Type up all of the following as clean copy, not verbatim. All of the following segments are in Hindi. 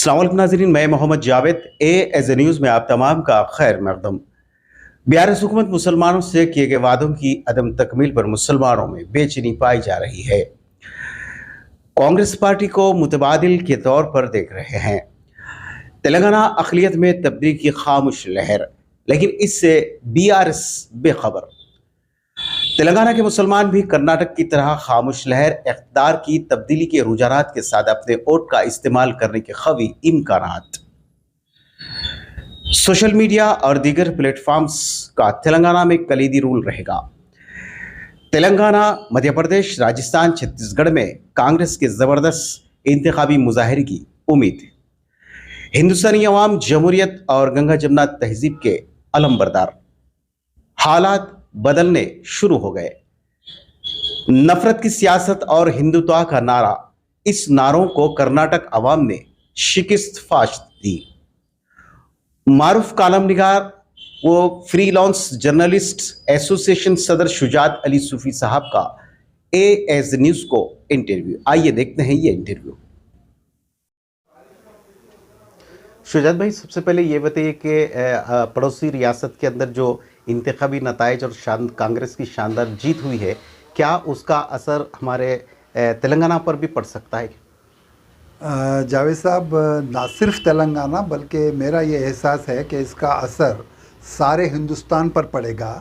अस्सलाम वालेकुम नाज़रीन, मैं मोहम्मद जावेद एज ए न्यूज़ में आप तमाम का खैर मकदम। बिहार हुकूमत मुसलमानों से किए गए वादों की अदम तकमील पर मुसलमानों में बेचैनी पाई जा रही है। कांग्रेस पार्टी को मुतबादिल के तौर पर देख रहे हैं। तेलंगाना अक़लियत में तब्दीली की खामोश लहर, लेकिन इससे बीआरएस बेखबर। तेलंगाना के मुसलमान भी कर्नाटक की तरह खामोश लहर इक़्तिदार की तब्दीली के रुझानात के साथ अपने वोट का इस्तेमाल करने के ख़वी इम्कानात। सोशल मीडिया और दीगर प्लेटफॉर्म्स का तेलंगाना में कलीदी रोल रहेगा। तेलंगाना, मध्य प्रदेश, राजस्थान, छत्तीसगढ़ में कांग्रेस के ज़बरदस्त इंतखाबी मुजाहरे की उम्मीद। हिंदुस्तानी अवाम जमहूरियत और गंगा जमुना तहजीब के अलमबरदार। हालात बदलने शुरू हो गए। नफरत की सियासत और हिंदुत्व का नारा, इस नारों को कर्नाटक अवाम ने शिकस्त फाश दी। मारूफ कालम निगार वो फ्रीलांस जर्नलिस्ट एसोसिएशन सदर शुजात अली सूफी साहब का एज न्यूज़ को इंटरव्यू। आइए देखते हैं ये इंटरव्यू। शुजात भाई, सबसे पहले ये बताइए कि पड़ोसी रियासत के अंदर जो इंतखाबी नताइज और कांग्रेस की शानदार जीत हुई है, क्या उसका असर हमारे तेलंगाना पर भी पड़ सकता है? जावेद साहब, ना सिर्फ तेलंगाना बल्कि मेरा ये एहसास है कि इसका असर सारे हिंदुस्तान पर पड़ेगा।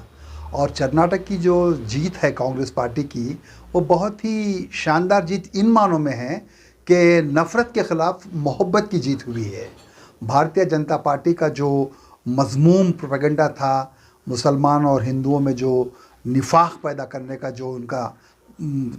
और कर्नाटक की जो जीत है कांग्रेस पार्टी की, वो बहुत ही शानदार जीत इन मानों में है कि नफ़रत के ख़िलाफ़ मोहब्बत की जीत हुई है। भारतीय जनता पार्टी का जो मज़मूम प्रोपेगेंडा था, मुसलमान और हिंदुओं में जो निफाक पैदा करने का जो उनका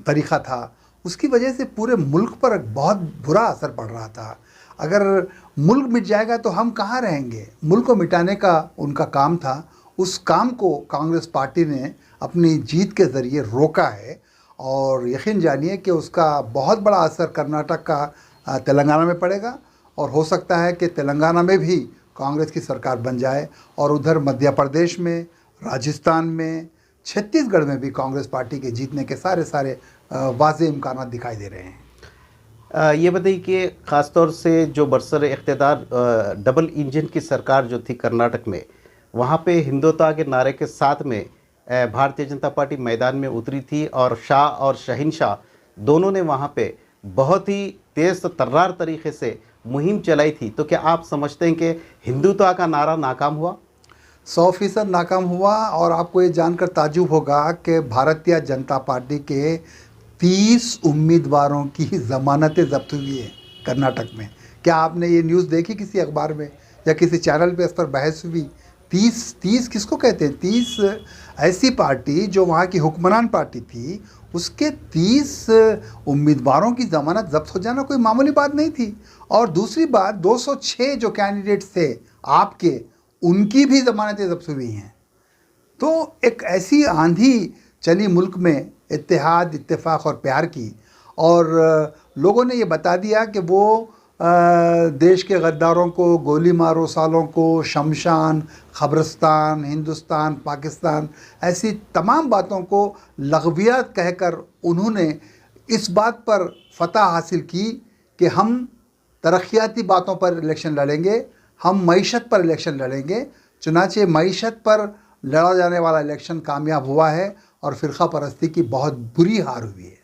तरीक़ा था, उसकी वजह से पूरे मुल्क पर बहुत बुरा असर पड़ रहा था। अगर मुल्क मिट जाएगा तो हम कहाँ रहेंगे? मुल्क को मिटाने का उनका काम था। उस काम को कांग्रेस पार्टी ने अपनी जीत के ज़रिए रोका है और यकीन जानिए कि उसका बहुत बड़ा असर कर्नाटक का तेलंगाना में पड़ेगा। और हो सकता है कि तेलंगाना में भी कांग्रेस की सरकार बन जाए और उधर मध्य प्रदेश में, राजस्थान में, छत्तीसगढ़ में भी कांग्रेस पार्टी के जीतने के सारे वाज़े इम्कानात दिखाई दे रहे हैं। ये बताइए कि ख़ासतौर से जो बरसर इक़्तिदार डबल इंजन की सरकार जो थी कर्नाटक में, वहाँ पे हिंदुत्व के नारे के साथ में भारतीय जनता पार्टी मैदान में उतरी थी और शाह और शहंशाह दोनों ने वहाँ पे बहुत ही तेज़ तर्रार तरीक़े से मुहिम चलाई थी। तो क्या आप समझते हैं कि हिंदुत्व का नारा नाकाम हुआ? 100% नाकाम हुआ। और आपको ये जानकर ताज्जुब होगा कि भारतीय जनता पार्टी के 30 उम्मीदवारों की ज़मानतें ज़ब्त हुई है कर्नाटक में। क्या आपने ये न्यूज़ देखी किसी अखबार में या किसी चैनल पे इस पर बहस हुई? 30 किसको कहते हैं? 30 ऐसी पार्टी जो वहाँ की हुक्मरान पार्टी थी, उसके 30 उम्मीदवारों की ज़मानत ज़ब्त हो जाना कोई मामूली बात नहीं थी। और दूसरी बात, 206 जो कैंडिडेट्स थे आपके, उनकी भी ज़मानतें ज़ब्त हुई हैं। तो एक ऐसी आंधी चली मुल्क में इत्तेहाद, इत्तेफाक और प्यार की, और लोगों ने ये बता दिया कि वो देश के गद्दारों को, गोली मारो सालों को, शमशान, ख़ब्रिस्तान, हिंदुस्तान, पाकिस्तान, ऐसी तमाम बातों को लग़वियत कहकर उन्होंने इस बात पर फतह हासिल की कि हम तरक्याती बातों पर इलेक्शन लड़ेंगे, हम मईशत पर इलेक्शन लड़ेंगे। चुनांचे मईशत पर लड़ा जाने वाला इलेक्शन कामयाब हुआ है और फ़िरक़ा परस्ती की बहुत बुरी हार हुई है।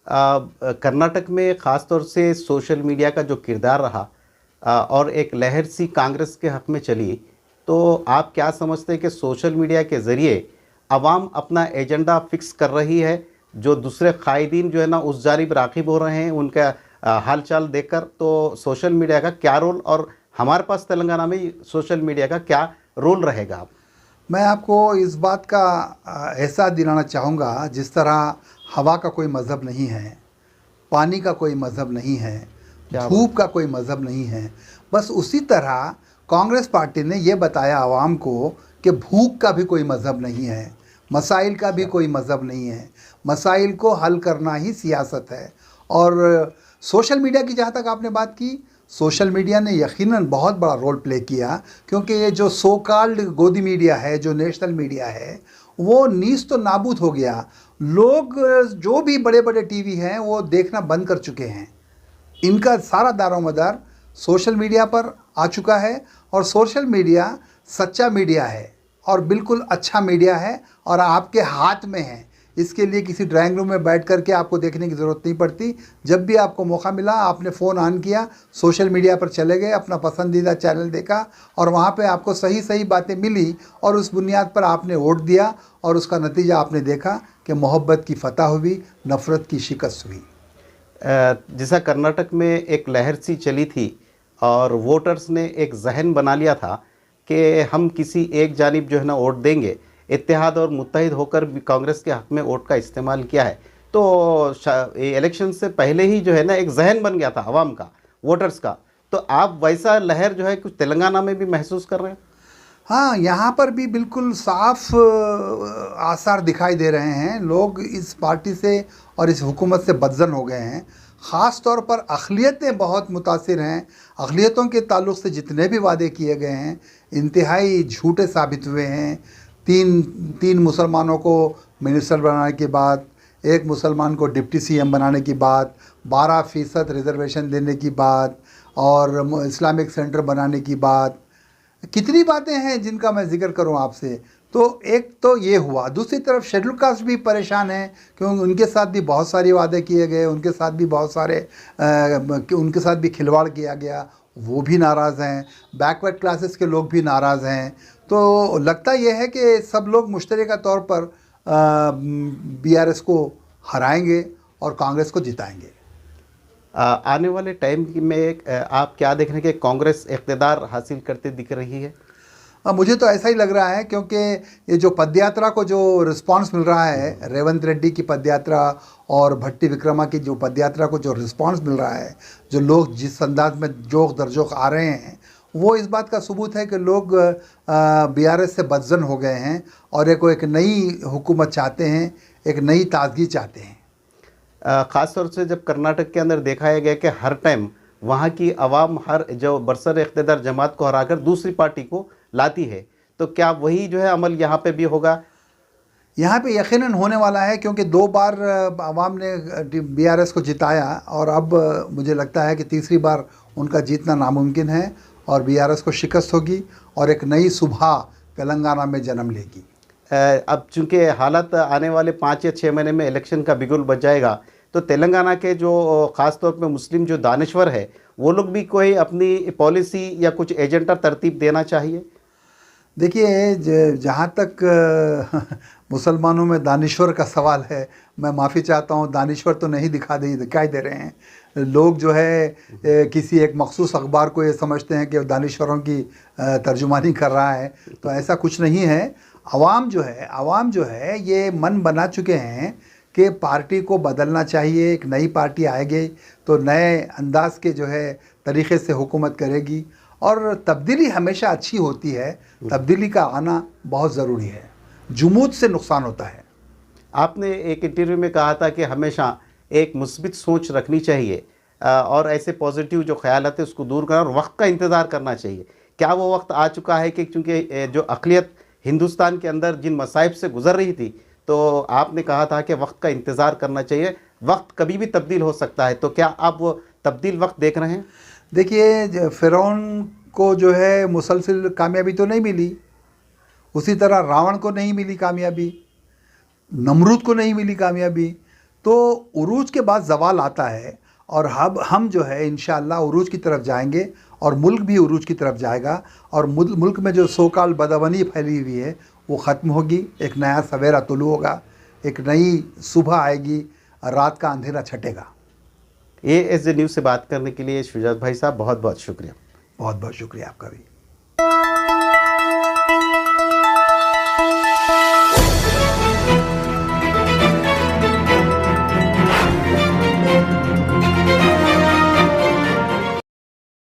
कर्नाटक में ख़ास तौर से सोशल मीडिया का जो किरदार रहा और एक लहर सी कांग्रेस के हक़ में चली, तो आप क्या समझते हैं कि सोशल मीडिया के ज़रिए अवाम अपना एजेंडा फ़िक्स कर रही है, जो दूसरे कायदीन जो है ना उस जानिब राग़िब हो रहे हैं उनका हाल चाल देखकर? तो सोशल मीडिया का क्या रोल, और हमारे पास तेलंगाना में सोशल मीडिया का क्या रोल रहेगा? मैं आपको इस बात का एहसास दिलाना चाहूँगा, जिस तरह हवा का कोई मज़हब नहीं है, पानी का कोई मज़हब नहीं है, धूप का कोई मज़हब नहीं है, बस उसी तरह कांग्रेस पार्टी ने ये बताया आवाम को कि भूख का भी कोई मज़हब नहीं है, मसाइल का भी कोई मज़हब नहीं है, मसाइल को हल करना ही सियासत है। और सोशल मीडिया की जहाँ तक आपने बात की, सोशल मीडिया ने यकीनन बहुत बड़ा रोल प्ले किया, क्योंकि ये जो सो कॉल्ड गोदी मीडिया है, जो नेशनल मीडिया है, वो नीस तो नाबूद हो गया। लोग जो भी बड़े बड़े टीवी हैं वो देखना बंद कर चुके हैं। इनका सारा दारोमदार सोशल मीडिया पर आ चुका है और सोशल मीडिया सच्चा मीडिया है और बिल्कुल अच्छा मीडिया है और आपके हाथ में है। इसके लिए किसी ड्राइंग रूम में बैठ करके आपको देखने की ज़रूरत नहीं पड़ती। जब भी आपको मौका मिला आपने फ़ोन ऑन किया, सोशल मीडिया पर चले गए, अपना पसंदीदा चैनल देखा और वहाँ पे आपको सही सही बातें मिली और उस बुनियाद पर आपने वोट दिया और उसका नतीजा आपने देखा कि मोहब्बत की फतह हुई, नफ़रत की शिकस्त हुई। जैसा कर्नाटक में एक लहर सी चली थी और वोटर्स ने एक जहन बना लिया था कि हम किसी एक जानिब जो है ना वोट देंगे, इत्तेहाद और मुत्तहिद होकर भी कांग्रेस के हक़ में वोट का इस्तेमाल किया है। तो इलेक्शन से पहले ही जो है ना एक जहन बन गया था अवाम का, वोटर्स का। तो आप वैसा लहर जो है कुछ तेलंगाना में भी महसूस कर रहे हैं? हाँ, यहाँ पर भी बिल्कुल साफ आसार दिखाई दे रहे हैं। लोग इस पार्टी से और इस हुकूमत से बदज़न हो गए हैं। ख़ास तौर पर अक़लियतें बहुत मुतासिर हैं। अक़लियतों के ताल्लुक़ से जितने भी वादे किए गए हैं इंतहाई झूठे साबित हुए हैं। तीन मुसलमानों को मिनिस्टर बनाने की बात, एक मुसलमान को डिप्टी सीएम बनाने की बात, 12% रिजर्वेशन देने की बात और इस्लामिक सेंटर बनाने की बात, कितनी बातें हैं जिनका मैं जिक्र करूं आपसे। तो एक तो ये हुआ, दूसरी तरफ शेड्यूल कास्ट भी परेशान हैं क्योंकि उनके साथ भी बहुत सारे वादे किए गए, उनके साथ भी बहुत सारे उनके साथ भी खिलवाड़ किया गया, वो भी नाराज़ हैं। बैकवर्ड क्लासेस के लोग भी नाराज़ हैं। तो लगता यह है कि सब लोग मुश्तरका तौर पर बीआरएस को हराएंगे और कांग्रेस को जिताएंगे। आने वाले टाइम में आप क्या देख रहे हैं कि कांग्रेस इक़्तिदार हासिल करते दिख रही है? मुझे तो ऐसा ही लग रहा है क्योंकि ये जो पदयात्रा को जो रिस्पांस मिल रहा है, रेवंत रेड्डी की पदयात्रा और भट्टी विक्रमा की जो पदयात्रा को जो रिस्पांस मिल रहा है, जो लोग जिस अंदाज में जोक दरजोक आ रहे हैं, वो इस बात का सबूत है कि लोग बीआरएस से बदज़न हो गए हैं और एक नई हुकूमत चाहते हैं, एक नई ताजगी चाहते हैं। ख़ास तौर से जब कर्नाटक के अंदर देखा गया कि हर टाइम वहाँ की आवाम हर जो बरसर इक़्तिदार जमात को हराकर दूसरी पार्टी को लाती है, तो क्या वही जो है अमल यहाँ पे भी होगा? यहाँ पे यकीनन होने वाला है क्योंकि 2 बार आवाम ने बीआरएस को जिताया और अब मुझे लगता है कि तीसरी बार उनका जीतना नामुमकिन है और बीआरएस को शिकस्त होगी और एक नई सुबह तेलंगाना में जन्म लेगी। अब चूँकि हालात आने वाले 5 या 6 महीने में इलेक्शन का बिगुल बज जाएगा, तो तेलंगाना के जो ख़ास तौर पे मुस्लिम जो दानिश्वर है, वो लोग भी कोई अपनी पॉलिसी या कुछ एजेंडा तरतीब देना चाहिए? देखिए, जहाँ तक मुसलमानों में दानिश्वर का सवाल है, मैं माफ़ी चाहता हूँ, दानिश्वर तो नहीं दिखाई दे रहे हैं। लोग जो है किसी एक मखसूस अखबार को ये समझते हैं कि दानिश्वरों की तर्जुमानी कर रहा है, तो ऐसा कुछ नहीं है। आवाम जो है ये मन बना चुके हैं कि पार्टी को बदलना चाहिए, एक नई पार्टी आएगी तो नए अंदाज के जो है तरीक़े से हुकूमत करेगी और तब्दीली हमेशा अच्छी होती है। तब्दीली का आना बहुत ज़रूरी है, जुमूद से नुकसान होता है। आपने एक इंटरव्यू में कहा था कि हमेशा एक मुस्बित सोच रखनी चाहिए और ऐसे पॉजिटिव जो ख्यालात है उसको दूर करना और वक्त का इंतज़ार करना चाहिए। क्या वो वक्त आ चुका है कि चूँकि जो अक़लियत हिंदुस्तान के अंदर जिन मसाइब से गुज़र रही थी, तो आपने कहा था कि वक्त का इंतज़ार करना चाहिए, वक्त कभी भी तब्दील हो सकता है, तो क्या आप वो तब्दील वक्त देख रहे हैं? देखिए, फ़िरौन को जो है मुसलसल कामयाबी तो नहीं मिली, उसी तरह रावण को नहीं मिली कामयाबी, नमरूद को नहीं मिली कामयाबी। तो उरूज के बाद ज़वाल आता है और अब हम जो है इंशाअल्लाह उरूज की तरफ जाएंगे और मुल्क भी उरूज की तरफ जाएगा और मुल्क में जो सोकाल बदअमनी फैली हुई है वो ख़त्म होगी, एक नया सवेरा तुलू होगा, एक नई सुबह आएगी, रात का अंधेरा छटेगा। ASJ न्यूज़ से बात करने के लिए शुजात भाई साहब बहुत बहुत शुक्रिया। बहुत बहुत शुक्रिया आपका भी।